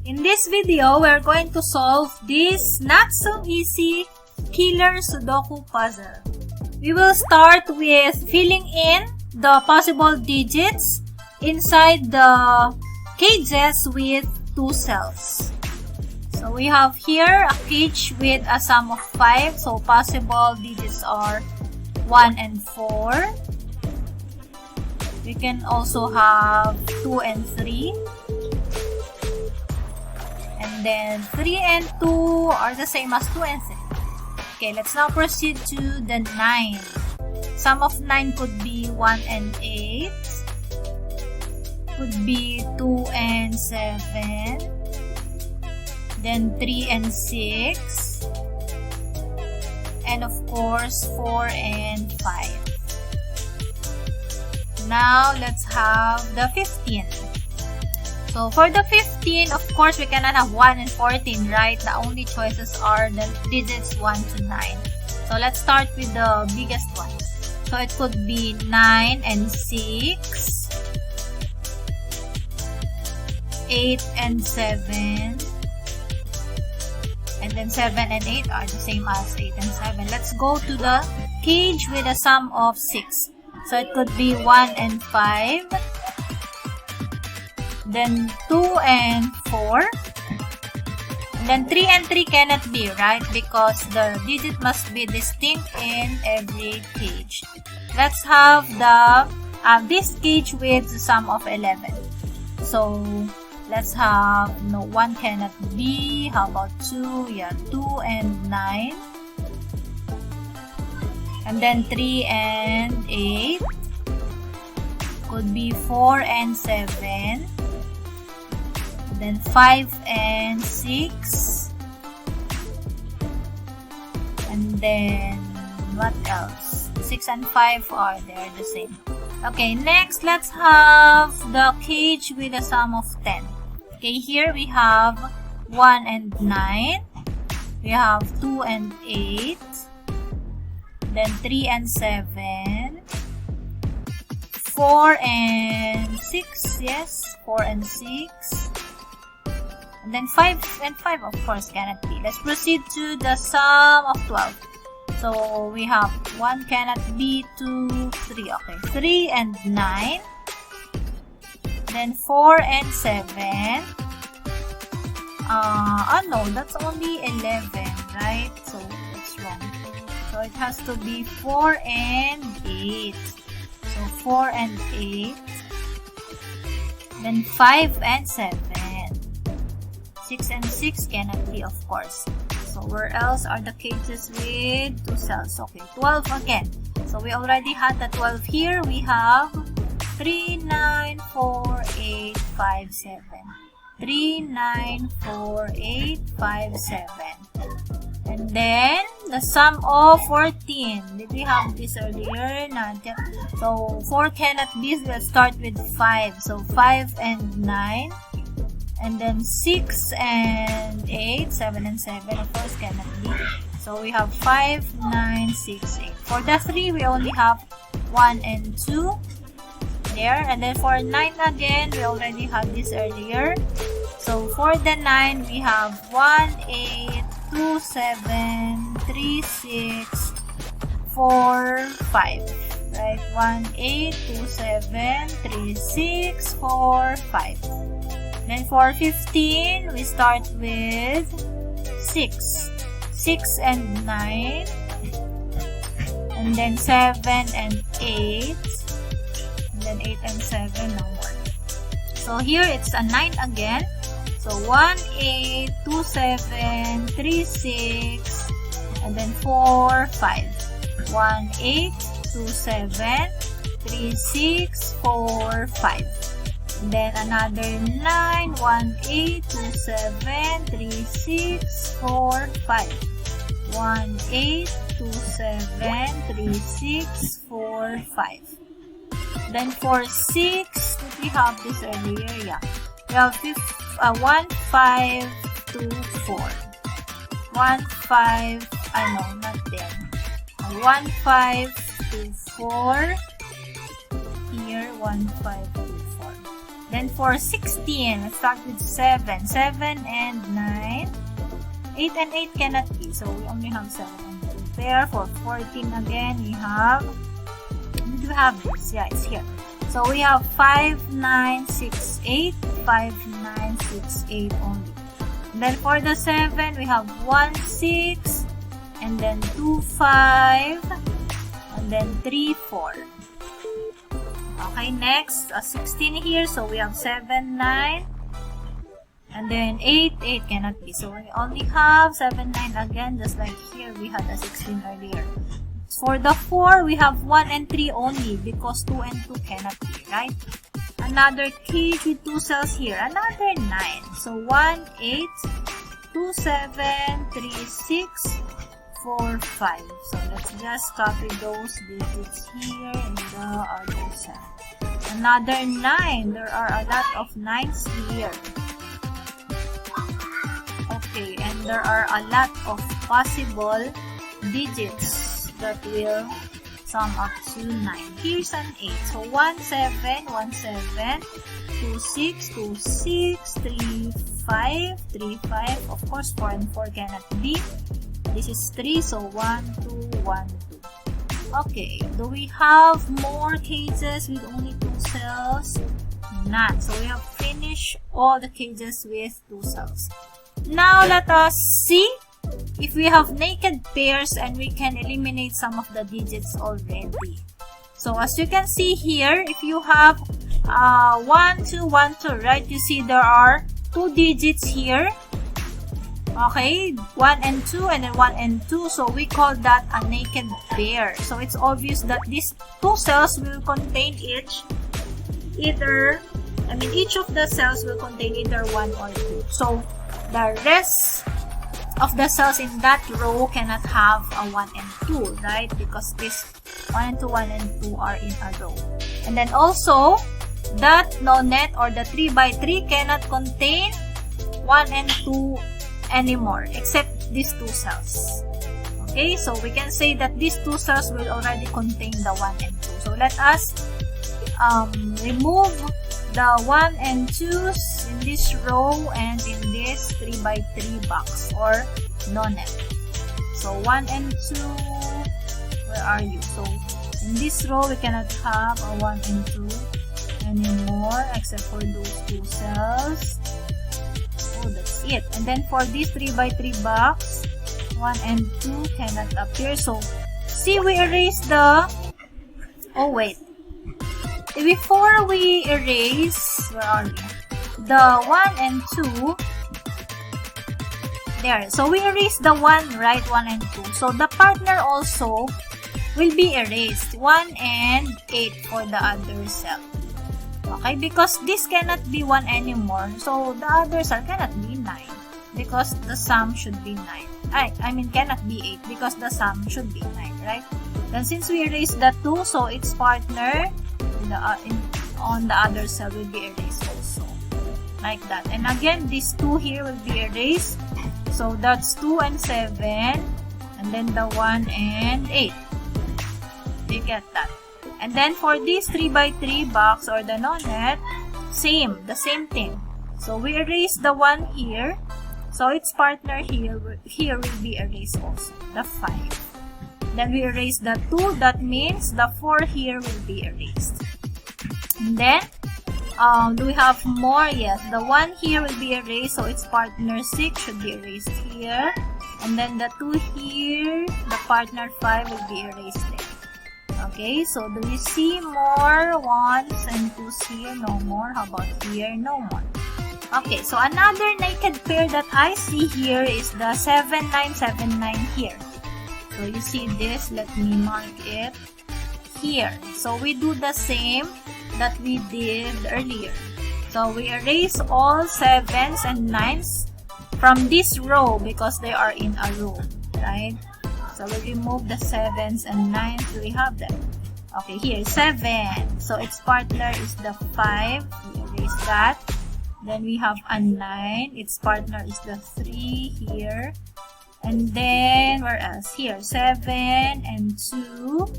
In this video, we're going to solve this not so easy killer Sudoku puzzle. We will start with filling in the possible digits inside the cages with 2 cells. So we have here a cage with a sum of 5, so possible digits are 1 and 4. We can also have 2 and 3. And then 3 and 2 are the same as 2 and 3. Okay, let's now proceed to the 9. Sum of 9 could be 1 and 8. Could be 2 and 7. Then 3 and 6. And of course 4 and 5. Now, let's have the 15. So, for the 15, of course, we cannot have 1 and 14, right? The only choices are the digits 1 to 9. So, let's start with the biggest one. So, it could be 9 and 6, 8 and 7, and then 7 and 8 are the same as 8 and 7. Let's go to the cage with a sum of 6. So, it could be 1 and 5, then 2 and 4, and then 3 and 3 cannot be, right? Because the digit must be distinct in every cage. Let's have the this cage with the sum of 11. So, let's have, no, 1 cannot be. How about 2? Yeah, 2 and 9. And then 3 and 8. Could be 4 and 7. Then 5 and 6. And then, what else? 6 and 5 are they're the same. Okay, next, let's have the cage with a sum of 10. Okay, here we have 1 and 9. We have 2 and 8. Then 3 and 7. 4 and 6. Yes, 4 and 6. And then 5 and 5, of course, cannot be. Let's proceed to the sum of 12. So, we have 1 cannot be, 2, 3. Okay, 3 and 9. Then 4 and 7. No, that's only 11, right? So, that's wrong. So, it has to be 4 and 8. So, 4 and 8. Then 5 and 7. 6 and 6 cannot be, of course. So, where else are the cages with 2 cells? Okay, 12 again. So, we already had the 12 here. We have 3, 9, 4, 8, 5, 7. 3, 9, 4, 8, 5, 7. And then, the sum of 14. Did we have this earlier? Not yet. So, 4 cannot be. Let's start with 5. So, 5 and 9. And then 6 and 8. 7 and 7, of course, cannot be. So, we have 5, 9, 6, 8. For the 3, we only have 1 and 2. There. And then for 9 again, we already had this earlier. So, for the 9, we have 1, 8, 2, 7, 3, 6, 4, 5. Right? 1, 8, 2, 7, 3, 6, 4, 5. Then for 15, we start with 6. 6 and 9. And then 7 and 8. And then 8 and 7, no more. So here, it's a 9 again. So 1, 8, 2, 7, 3, 6, and then 4, 5. 1, 8, 2, 7, 3, 6, 4, 5. And then another 9, 1, 8, 2, 7, 3, 6, 4, 5. 1, 8, 2, 7, 3, 6, 4, 5. Then for 6, did we have this earlier? Yeah. We have 1, 5, 2, 4. 1, 5, no, not there. 1, 5, 2, 4. Here, 1, 5, 2, 4. Then for 16, let's start with 7. 7 and 9. 8 and 8 cannot be, so we only have 7 and 2 pair. For 14 again, we have, did we have this? Yeah, it's here. So we have 5, 9, 6, 8, 5, 9, 6, 8 only. And then for the 7, we have 1, 6, and then 2, 5, and then 3, 4. Okay, next, 16 here, so we have 7, 9, and then 8, 8 cannot be. So we only have 7, 9 again, just like here, we had a 16 earlier. For the 4, we have 1 and 3 only, because 2 and 2 cannot be, right? Another cage with 2 cells here, another 9. So 1, 8, 2, 7, 3, 6, 4, 5. So let's just copy those digits here in the other cell. Another 9. There are a lot of 9s here. Okay, and there are a lot of possible digits that will sum up to 9. Here's an 8. So 1, 7, 1, 7, 2, 6, 2, 6, 3, 5, 3, 5. Of course, 4 and 4 cannot be. This is 3, so 1, 2, 1, 2. Okay, do we have more cages with only 2 cells? None. So we have finished all the cages with 2 cells. Now let us see if we have naked pairs and we can eliminate some of the digits already. So as you can see here, if you have 1, 2, 1, 2, right? You see there are 2 digits here. Okay, 1 and 2 and then 1 and 2. So we call that a naked pair. So it's obvious that these 2 cells will contain each of the cells will contain either 1 or 2. So the rest of the cells in that row cannot have a 1 and 2, right? Because this 1 and 2, 1 and 2 are in a row. And then also, that nonet or the 3 by 3 cannot contain 1 and 2 anymore, except these 2 cells. Okay, so we can say that these 2 cells will already contain the 1 and 2. So let us remove the 1 and 2s in this row and in this 3 by 3 box or nonet. So 1 and 2, where are you? So in this row, we cannot have a 1 and 2 anymore except for those 2 cells. Oh, that's it. And then for this 3 by 3 box, 1 and 2 cannot appear. So, see, we erase the... Oh, wait. Before we erase... Where are we? The 1 and 2... There. So, we erase the 1, right? 1 and 2. So, the partner also will be erased. 1 and 8 for the other cell. Okay, because this cannot be 1 anymore, so the other cell cannot be 9 because the sum should be 9. Cannot be 8 because the sum should be 9, right? Then since we erased the 2, so its partner on the other cell will be erased also. Like that. And again, these 2 here will be erased. So that's 2 and 7, and then the 1 and 8. You get that? And then for this 3 by 3 box or the nonet, the same thing. So we erase the 1 here. So its partner here will be erased also, the 5. Then we erase the 2, that means the 4 here will be erased. And then, do we have more? Yes, the 1 here will be erased, so its partner 6 should be erased here. And then the 2 here, the partner 5 will be erased there. Okay, so do we see more 1s and 2s here? No more. How about here? No more. Okay, so another naked pair that I see here is the 7979 here. So you see this, let me mark it here. So we do the same that we did earlier. So we erase all 7s and 9s from this row because they are in a row, right? So we remove the 7s and 9s, we have them. Okay, here, 7. So its partner is the 5. We erase that. Then we have a 9. Its partner is the 3 here. And then, where else? Here, 7 and 2.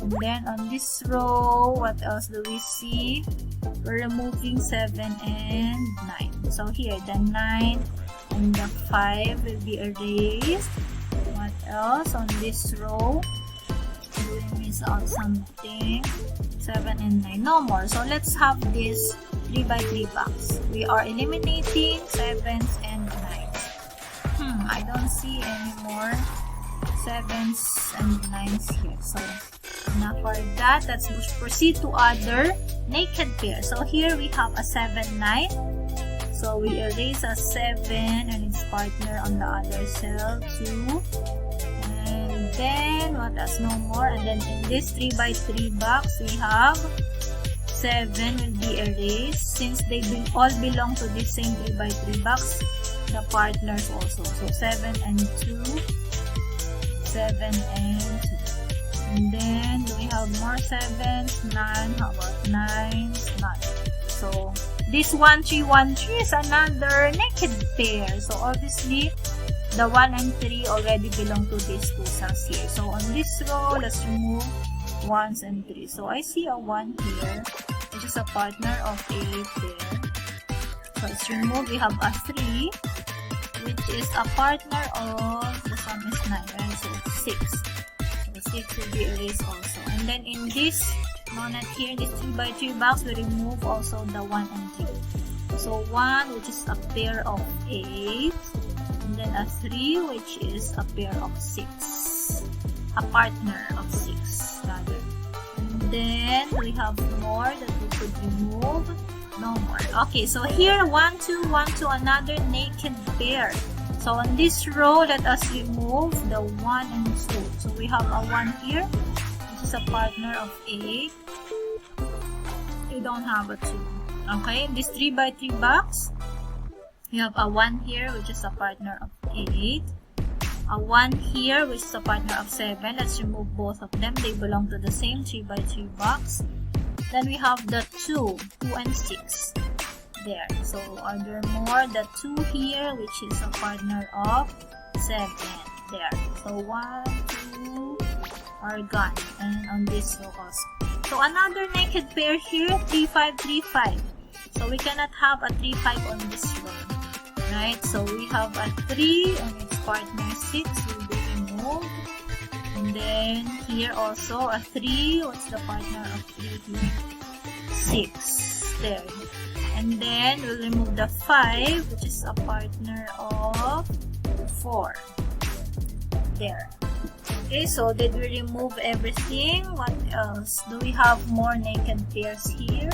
And then on this row, what else do we see? We're removing 7 and 9. So here, the 9 and the 5 will be erased. What else on this row? Do we miss out something? 7 and 9. No more. So let's have this 3 by 3 box. We are eliminating 7s and 9s. I don't see any more 7s and 9s here. So enough for that. Let's proceed to other naked pair. So here we have a 7, 9. So we erase a 7 and its partner on the other cell, 2. And then, what else? No more. And then in this 3 by 3 box, we have 7 will be erased. Since they all belong to this same 3 by 3 box, the partners also. So 7 and 2. 7 and 2. And then, do we have more 7s? None. How about 9s? None. So, this 1, 3, 1, 3 is another naked pair. So, obviously, the 1 and 3 already belong to these two cells here. So, on this row, let's remove 1s and 3. So, I see a 1 here, which is a partner of 8 there. So, let's remove. We have a 3, which is a partner of, this one is 9, right? So, 6. So, 6 will be erased also. And then, in this not here, in this 3 by 3 box, we remove also the 1 and 3. So 1, which is a pair of 8, and then a 3, which is a pair of 6, a partner of 6 rather. And then we have more that we could remove. No more. Okay, so here 1, 2, 1, 2, another naked pair. So on this row, let us remove the 1 and 2. So we have a 1 here, is a partner of 8. We don't have a 2. Okay, in this 3 by 3 box, we have a 1 here, which is a partner of 8. A 1 here, which is a partner of 7. Let's remove both of them. They belong to the same 3 by 3 box. Then we have the 2 and 6. There. So, are there more? The 2 here, which is a partner of 7. There. So, 1, 2 are gone. And on this row also. So, another naked pair here, 3, 5, 3, 5. So, we cannot have a 3, 5 on this row. Right? So, we have a 3 and its partner 6 will be removed. And then, here also, a 3. What's the partner of 3 here? 6. There. And then, we'll remove the 5, which is a partner of 4. There. Okay, so did we remove everything? What else? Do we have more naked pairs here?